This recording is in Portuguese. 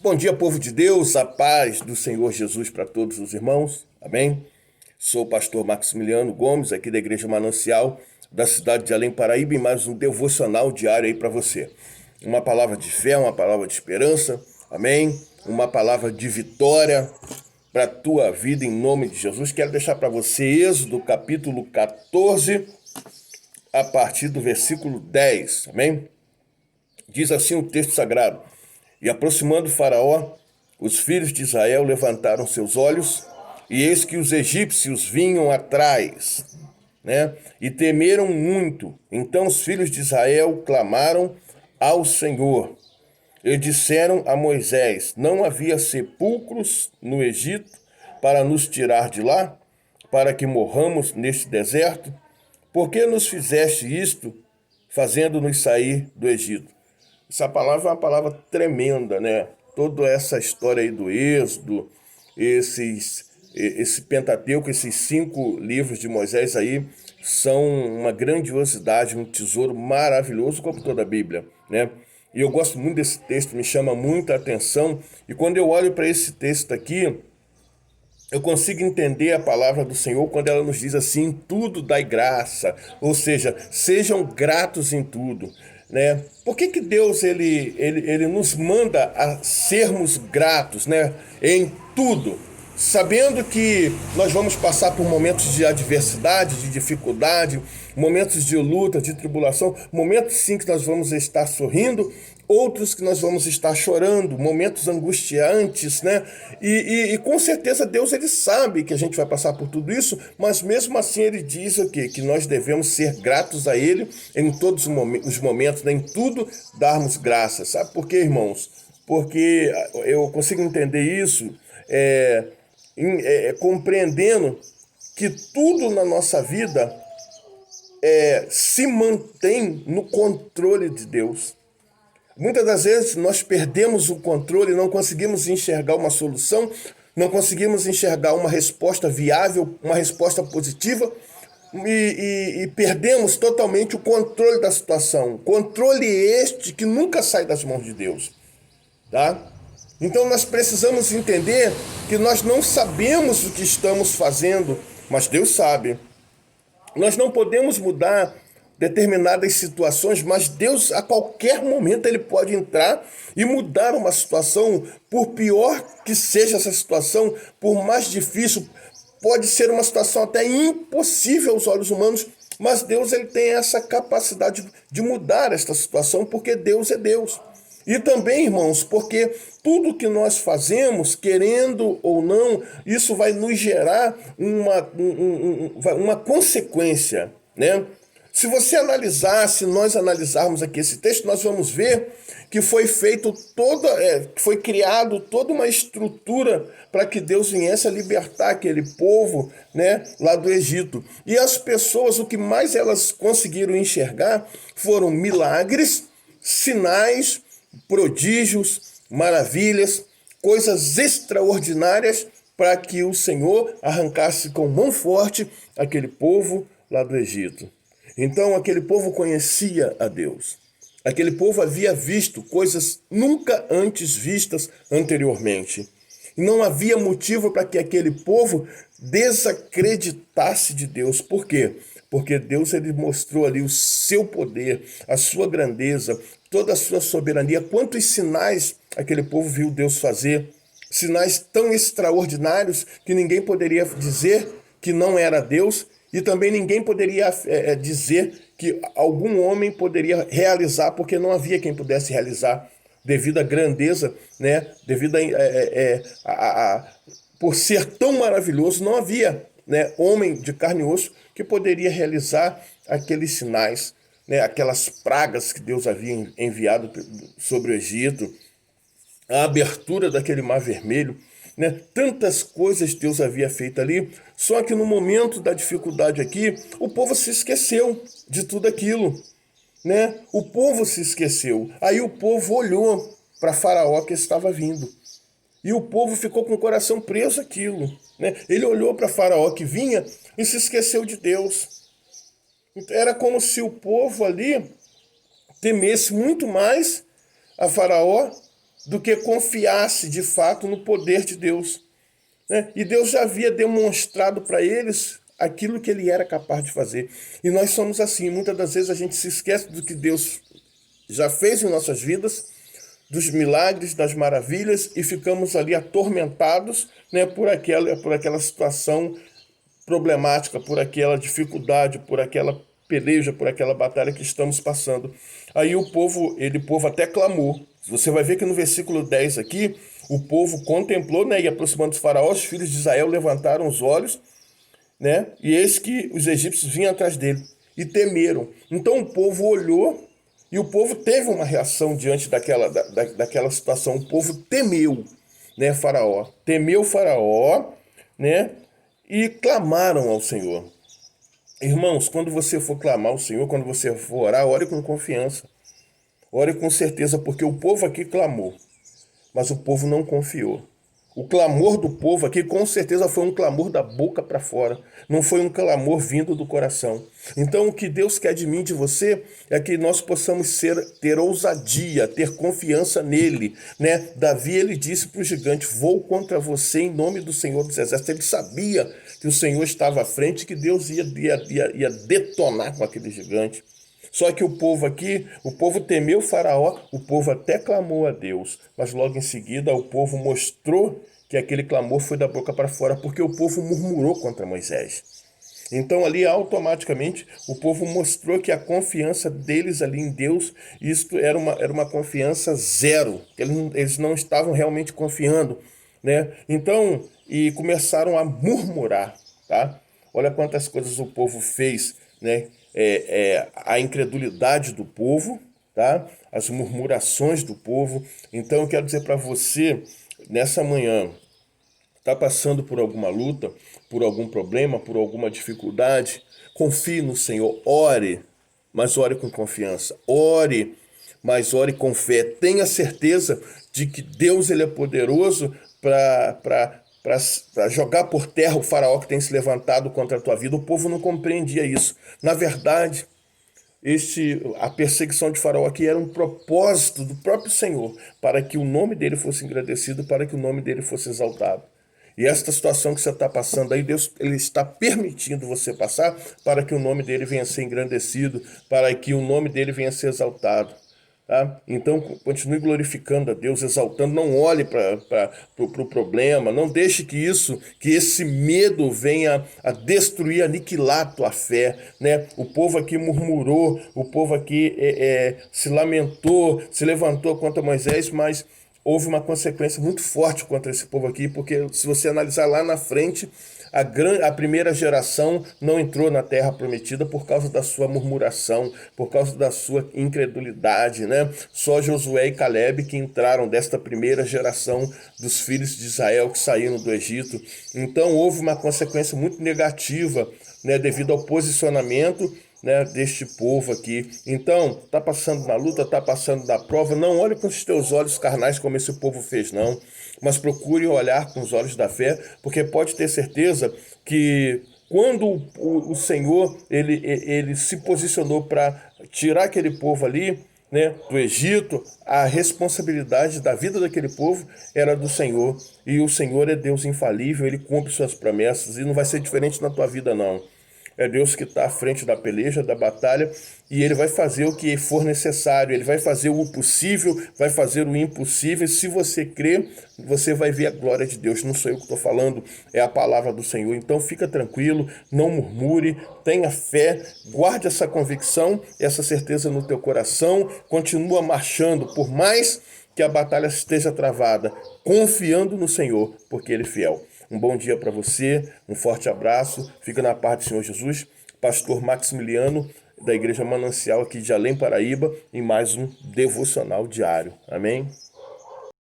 Bom dia, povo de Deus, a paz do Senhor Jesus para todos os irmãos, amém? Sou o pastor Maximiliano Gomes, aqui da Igreja Manancial, da cidade de Além Paraíba, e mais um devocional diário aí para você. Uma palavra de fé, uma palavra de esperança, amém? Uma palavra de vitória para a tua vida em nome de Jesus. Quero deixar para você Êxodo capítulo 14, a partir do versículo 10, amém? Diz assim o texto sagrado: E aproximando Faraó, os filhos de Israel levantaram seus olhos, e eis que os egípcios vinham atrás, né? E temeram muito. Então os filhos de Israel clamaram ao Senhor. E disseram a Moisés: Não havia sepulcros no Egito para nos tirar de lá, para que morramos neste deserto? Por que nos fizeste isto, fazendo-nos sair do Egito? Essa palavra é uma palavra tremenda, né? Toda essa história aí do Êxodo, esse Pentateuco, esses 5 livros de Moisés aí, são uma grandiosidade, um tesouro maravilhoso, como toda a Bíblia, né? E eu gosto muito desse texto, me chama muita atenção. E quando eu olho para esse texto aqui, eu consigo entender a palavra do Senhor quando ela nos diz assim: em tudo dai graça, ou seja, sejam gratos em tudo, né? Por que Deus ele nos manda a sermos gratos, né? Em tudo, sabendo que nós vamos passar por momentos de adversidade, de dificuldade, momentos de luta, de tribulação, momentos sim que nós vamos estar sorrindo, outros que nós vamos estar chorando, momentos angustiantes, né? E com certeza Deus ele sabe que a gente vai passar por tudo isso, mas mesmo assim ele diz o quê? Que nós devemos ser gratos a ele em todos os momentos, né? Em tudo darmos graças. Sabe por quê, irmãos? Porque eu consigo entender isso compreendendo que tudo na nossa vida se mantém no controle de Deus. Muitas das vezes nós perdemos o controle, não conseguimos enxergar uma solução, não conseguimos enxergar uma resposta viável, uma resposta positiva, e perdemos totalmente o controle da situação. Controle este que nunca sai das mãos de Deus, tá? Então nós precisamos entender que nós não sabemos o que estamos fazendo, mas Deus sabe. Nós não podemos mudar determinadas situações, mas Deus a qualquer momento ele pode entrar e mudar uma situação, por pior que seja essa situação, por mais difícil, pode ser uma situação até impossível aos olhos humanos, mas Deus ele tem essa capacidade de mudar esta situação, porque Deus é Deus. E também, irmãos, porque tudo que nós fazemos, querendo ou não, isso vai nos gerar uma consequência, né? Se você analisar, se nós analisarmos aqui esse texto, nós vamos ver que foi feito foi criado toda uma estrutura para que Deus viesse a libertar aquele povo, né, lá do Egito. E as pessoas, o que mais elas conseguiram enxergar foram milagres, sinais, prodígios, maravilhas, coisas extraordinárias para que o Senhor arrancasse com mão forte aquele povo lá do Egito. Então aquele povo conhecia a Deus. Aquele povo havia visto coisas nunca antes vistas anteriormente. E não havia motivo para que aquele povo desacreditasse de Deus. Por quê? Porque Deus ele mostrou ali o seu poder, a sua grandeza, toda a sua soberania. Quantos sinais aquele povo viu Deus fazer? Sinais tão extraordinários que ninguém poderia dizer que não era Deus, e também ninguém poderia dizer que algum homem poderia realizar, porque não havia quem pudesse realizar, devido à grandeza, né? Devido por ser tão maravilhoso, não havia, né, homem de carne e osso que poderia realizar aqueles sinais, né, aquelas pragas que Deus havia enviado sobre o Egito, a abertura daquele mar vermelho, né? Tantas coisas Deus havia feito ali, só que no momento da dificuldade aqui, o povo se esqueceu de tudo aquilo, né? O povo se esqueceu. Aí o povo olhou para Faraó que estava vindo. E o povo ficou com o coração preso àquilo, né? Ele olhou para Faraó que vinha e se esqueceu de Deus. Então, era como se o povo ali temesse muito mais a Faraó do que confiasse de fato no poder de Deus, né? E Deus já havia demonstrado para eles aquilo que ele era capaz de fazer. E nós somos assim, muitas das vezes a gente se esquece do que Deus já fez em nossas vidas, dos milagres, das maravilhas, e ficamos ali atormentados, né, por aquela situação problemática, por aquela dificuldade, por aquela peleja, por aquela batalha que estamos passando. Aí o povo até clamou. Você vai ver que no versículo 10 aqui, o povo contemplou, né, e aproximando-se de Faraó, os filhos de Israel levantaram os olhos, né, e eis que os egípcios vinham atrás dele e temeram. Então o povo olhou e o povo teve uma reação diante daquela situação. O povo temeu, né, Faraó. Temeu Faraó, né, e clamaram ao Senhor. Irmãos, quando você for clamar ao Senhor, quando você for orar, ore com confiança. Ore com certeza, porque o povo aqui clamou, mas o povo não confiou. O clamor do povo aqui com certeza foi um clamor da boca para fora, não foi um clamor vindo do coração. Então o que Deus quer de mim e de você é que nós possamos ter ousadia, ter confiança nele, né? Davi, ele disse para o gigante: vou contra você em nome do Senhor dos Exércitos. Ele sabia que o Senhor estava à frente, que Deus ia detonar com aquele gigante. Só que o povo aqui, o povo temeu o Faraó, o povo até clamou a Deus, mas logo em seguida o povo mostrou que aquele clamor foi da boca para fora, porque o povo murmurou contra Moisés. Então ali automaticamente o povo mostrou que a confiança deles ali em Deus, isto era uma confiança zero, eles não estavam realmente confiando, né? Então, e começaram a murmurar, tá? Olha quantas coisas o povo fez, né? A incredulidade do povo, tá? As murmurações do povo. Então eu quero dizer para você, nessa manhã, está passando por alguma luta, por algum problema, por alguma dificuldade, confie no Senhor, ore, mas ore com confiança. Ore, mas ore com fé. Tenha certeza de que Deus, ele é poderoso para jogar por terra o faraó que tem se levantado contra a tua vida. O povo não compreendia isso. Na verdade, a perseguição de Faraó aqui era um propósito do próprio Senhor, para que o nome dele fosse engrandecido, para que o nome dele fosse exaltado. E esta situação que você está passando aí, Deus, ele está permitindo você passar para que o nome dele venha a ser engrandecido, para que o nome dele venha a ser exaltado. Tá? Então, continue glorificando a Deus, exaltando, não olhe para o problema, não deixe que esse medo venha a destruir, aniquilar a tua fé, né? O povo aqui murmurou, o povo aqui se lamentou, se levantou contra Moisés, mas houve uma consequência muito forte contra esse povo aqui, porque se você analisar lá na frente, a primeira geração não entrou na terra prometida por causa da sua murmuração, por causa da sua incredulidade, né? Só Josué e Calebe que entraram desta primeira geração dos filhos de Israel que saíram do Egito. Então houve uma consequência muito negativa, né, devido ao posicionamento, né, deste povo aqui. Então, tá passando na luta, tá passando na prova, não olhe com os teus olhos carnais como esse povo fez, não. Mas procure olhar com os olhos da fé, porque pode ter certeza que quando o Senhor ele se posicionou para tirar aquele povo ali, né, do Egito, a responsabilidade da vida daquele povo era do Senhor. E o Senhor é Deus infalível, ele cumpre suas promessas e não vai ser diferente na tua vida, não. É Deus que está à frente da peleja, da batalha, e ele vai fazer o que for necessário, ele vai fazer o possível, vai fazer o impossível. Se você crer, você vai ver a glória de Deus. Não sou eu que estou falando, é a palavra do Senhor. Então fica tranquilo, não murmure, tenha fé, guarde essa convicção, essa certeza no teu coração, continua marchando, por mais que a batalha esteja travada, confiando no Senhor, porque Ele é fiel. Um bom dia para você, um forte abraço, fica na paz do Senhor Jesus. Pastor Maximiliano, da Igreja Manancial aqui de Além Paraíba, em mais um devocional diário. Amém?